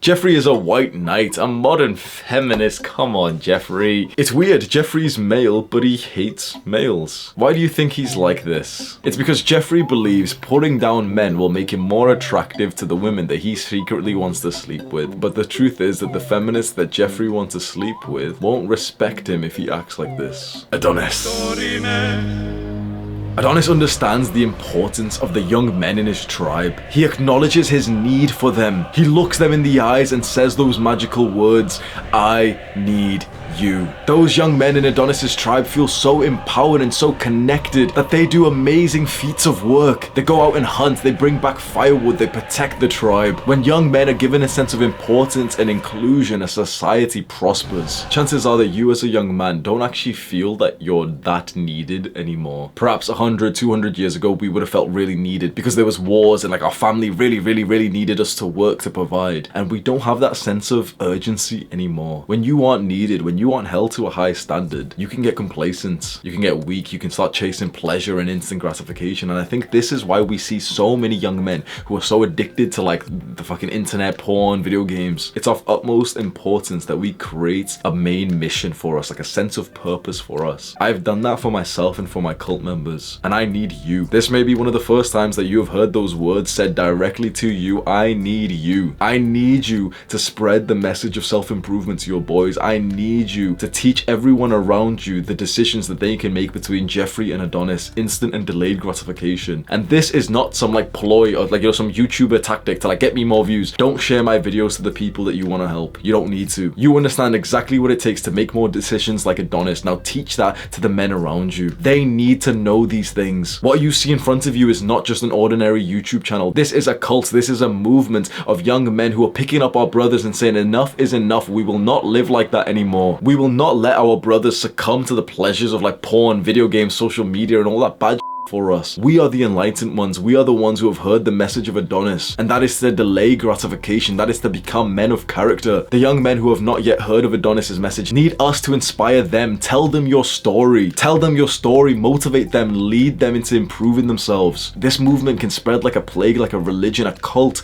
Jeffrey is a white knight, a modern feminist. Come on, Jeffrey. It's weird, Jeffrey's male, but he hates males. Why do you think he's like this? It's because Jeffrey believes putting down men will make him more attractive to the women that he secretly wants to sleep with. But the truth is that the feminists that Jeffrey wants to sleep with won't respect him if he acts like this. Adonis. Adonis understands the importance of the young men in his tribe. He acknowledges his need for them. He looks them in the eyes and says those magical words, "I need you." Those young men in Adonis's tribe feel so empowered and so connected that they do amazing feats of work. They go out and hunt, they bring back firewood, they protect the tribe. When young men are given a sense of importance and inclusion, a society prospers. Chances are that you as a young man don't actually feel that you're that needed anymore. Perhaps 100, 200 years ago, we would have felt really needed because there was wars and like our family really needed us to work to provide. And we don't have that sense of urgency anymore. When you aren't needed, when you aren't held to a high standard, you can get complacent, you can get weak, you can start chasing pleasure and instant gratification. And I think this is why we see so many young men who are so addicted to like the fucking internet, porn, video games. It's of utmost importance that we create a main mission for us, like a sense of purpose for us. I've done that for myself and for my cult members, and I need you. This may be one of the first times that you have heard those words said directly to you. I need you. I need you to spread the message of self-improvement to your boys. I need you to teach everyone around you the decisions that they can make between Jeffrey and Adonis, instant and delayed gratification. And this is not some like ploy or like, you know, some YouTuber tactic to like get me more views. Don't share my videos to the people that you want to help. You don't need to. You understand exactly what it takes to make more decisions like Adonis. Now teach that to the men around you. They need to know these things. What you see in front of you is not just an ordinary YouTube channel. This is a cult. This is a movement of young men who are picking up our brothers and saying enough is enough. We will not live like that anymore. We will not let our brothers succumb to the pleasures of like porn, video games, social media, and all that bad for us. We are the enlightened ones. We are the ones who have heard the message of Adonis, and that is to delay gratification. That is to become men of character. The young men who have not yet heard of Adonis's message need us to inspire them. Tell them your story. Tell them your story. Motivate them. Lead them into improving themselves. This movement can spread like a plague, like a religion, a cult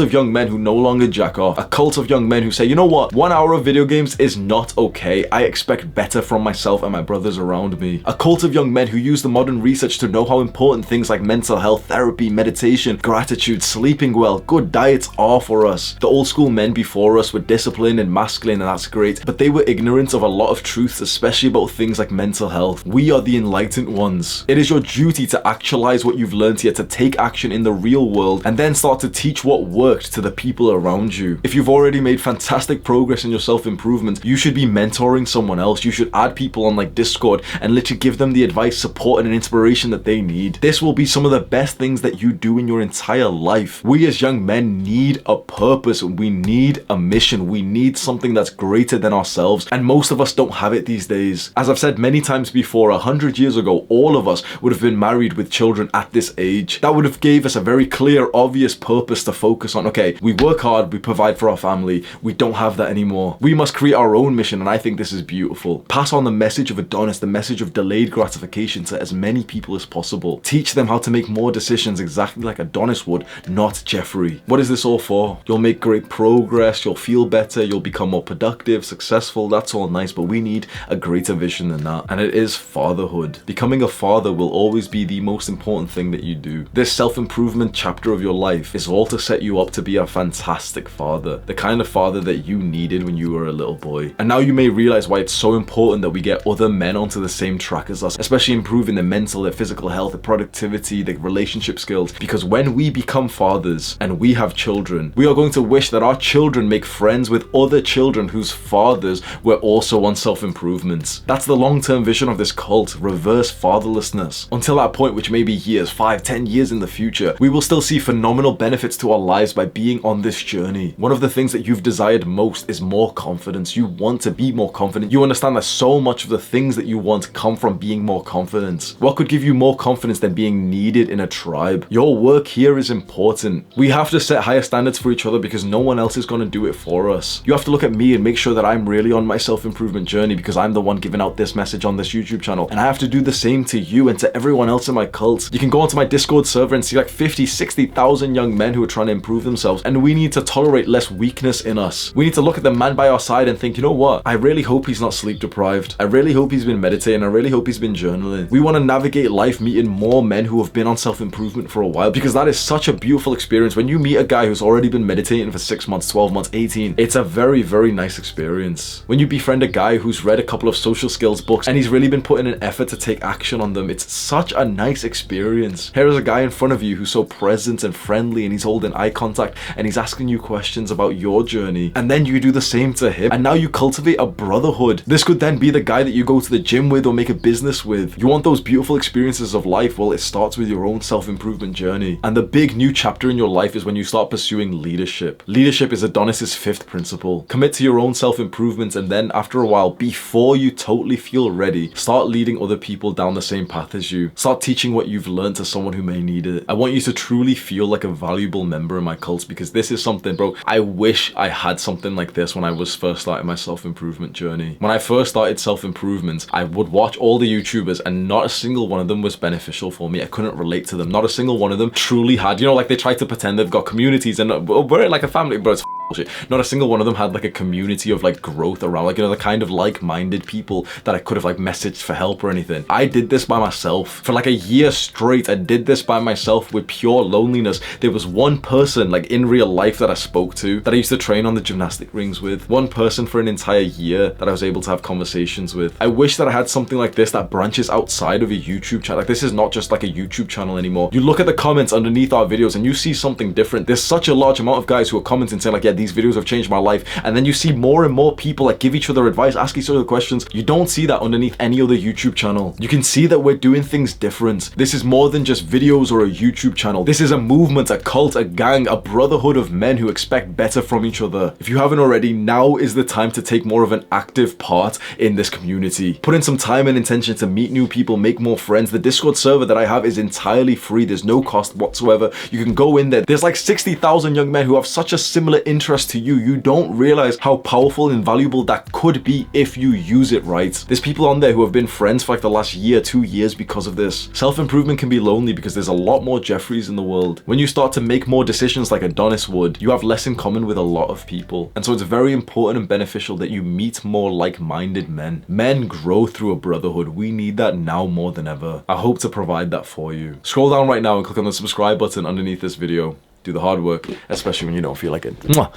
of young men who no longer jack off, a cult of young men who say, you know what, 1 hour of video games is not okay. I expect better from myself and my brothers around me. A cult of young men who use the modern research to know how important things like mental health, therapy, meditation, gratitude, sleeping well, good diets are for us. The old school men before us were disciplined and masculine, and that's great, but they were ignorant of a lot of truths, especially about things like mental health. We are the enlightened ones. It is your duty to actualize what you've learned here, to take action in the real world, and then start to teach what worked to the people around you. If you've already made fantastic progress in your self-improvement, you should be mentoring someone else. You should add people on like Discord and literally give them the advice, support, and inspiration that they need. This will be some of the best things that you do in your entire life. We as young men need a purpose. We need a mission. We need something that's greater than ourselves, and most of us don't have it these days. As I've said many times before, 100 years ago, all of us would have been married with children at this age. That would have gave us a very clear, obvious purpose to focus on. Okay, we work hard, we provide for our family. We don't have that anymore. We must create our own mission, and I think this is beautiful. Pass on the message of Adonis, the message of delayed gratification, to as many people as possible. Teach them how to make more decisions exactly like Adonis would, not Jeffrey. What is this all for? You'll make great progress, you'll feel better, you'll become more productive, successful, that's all nice, but we need a greater vision than that, and it is fatherhood. Becoming a father will always be the most important thing that you do. This self-improvement chapter of your life is all to set you up to be a fantastic father, the kind of father that you needed when you were a little boy. And now you may realize why it's so important that we get other men onto the same track as us, especially improving their mental, their physical health, their productivity, the relationship skills, because when we become fathers and we have children, we are going to wish that our children make friends with other children whose fathers were also on self-improvement. That's the long-term vision of this cult, reverse fatherlessness. Until that point, which may be years, 5, 10 years in the future, we will still see phenomenal benefits to our lives by being on this journey. One of the things that you've desired most is more confidence. You want to be more confident. You understand that so much of the things that you want come from being more confident. What could give you more more confidence than being needed in a tribe. Your work here is important. We have to set higher standards for each other because no one else is going to do it for us. You have to look at me and make sure that I'm really on my self-improvement journey because I'm the one giving out this message on this YouTube channel. And I have to do the same to you and to everyone else in my cult. You can go onto my Discord server and see like 50, 60,000 young men who are trying to improve themselves. And we need to tolerate less weakness in us. We need to look at the man by our side and think, you know what? I really hope he's not sleep deprived. I really hope he's been meditating. I really hope he's been journaling. We want to navigate life meeting more men who have been on self-improvement for a while because that is such a beautiful experience. When you meet a guy who's already been meditating for 6 months, 12 months, 18, it's a very, very nice experience. When you befriend a guy who's read a couple of social skills books and he's really been putting an effort to take action on them, it's such a nice experience. Here is a guy in front of you who's so present and friendly and he's holding eye contact and he's asking you questions about your journey. And then you do the same to him. And now you cultivate a brotherhood. This could then be the guy that you go to the gym with or make a business with. You want those beautiful experiences of life? Well, it starts with your own self-improvement journey. And the big new chapter in your life is when you start pursuing leadership. Leadership is Adonis's 5th principle. Commit to your own self-improvement and then after a while, before you totally feel ready, start leading other people down the same path as you. Start teaching what you've learned to someone who may need it. I want you to truly feel like a valuable member in my cult because this is something, bro, I wish I had something like this when I was first starting my self-improvement journey. When I first started self-improvement, I would watch all the YouTubers and not a single one of them was beneficial for me. I couldn't relate to them. Not a single one of them truly had, you know, like they try to pretend they've got communities and we're like a family, bro, it's bullshit. Not a single one of them had like a community of like growth around, like, you know, the kind of like-minded people that I could have like messaged for help or anything. I did this by myself for like a year straight. I did this by myself with pure loneliness. There was one person like in real life that I spoke to, that I used to train on the gymnastic rings with. One person for an entire year that I was able to have conversations with. I wish that I had something like this that branches outside of a YouTube channel. Like this is not just like a YouTube channel anymore. You look at the comments underneath our videos and you see something different. There's such a large amount of guys who are commenting saying like, yeah, these videos have changed my life. And then you see more and more people like give each other advice, ask each other questions. You don't see that underneath any other YouTube channel. You can see that we're doing things different. This is more than just videos or a YouTube channel. This is a movement, a cult, a gang, a brotherhood of men who expect better from each other. If you haven't already, now is the time to take more of an active part in this community. Put in some time and intention to meet new people, make more friends. The Discord server that I have is entirely free. There's no cost whatsoever. You can go in there. There's like 60,000 young men who have such a similar interest to you. You don't realize how powerful and valuable that could be if you use it right. There's people on there who have been friends for like the last year, 2 years because of this. Self-improvement can be lonely because there's a lot more Jeffreys in the world. When you start to make more decisions like Adonis would, you have less in common with a lot of people. And so it's very important and beneficial that you meet more like-minded men. Men grow through a brotherhood. We need that now more than ever. I hope to provide that for you. Scroll down right now and click on the subscribe button underneath this video. Do the hard work, especially when you don't feel like it. Mwah.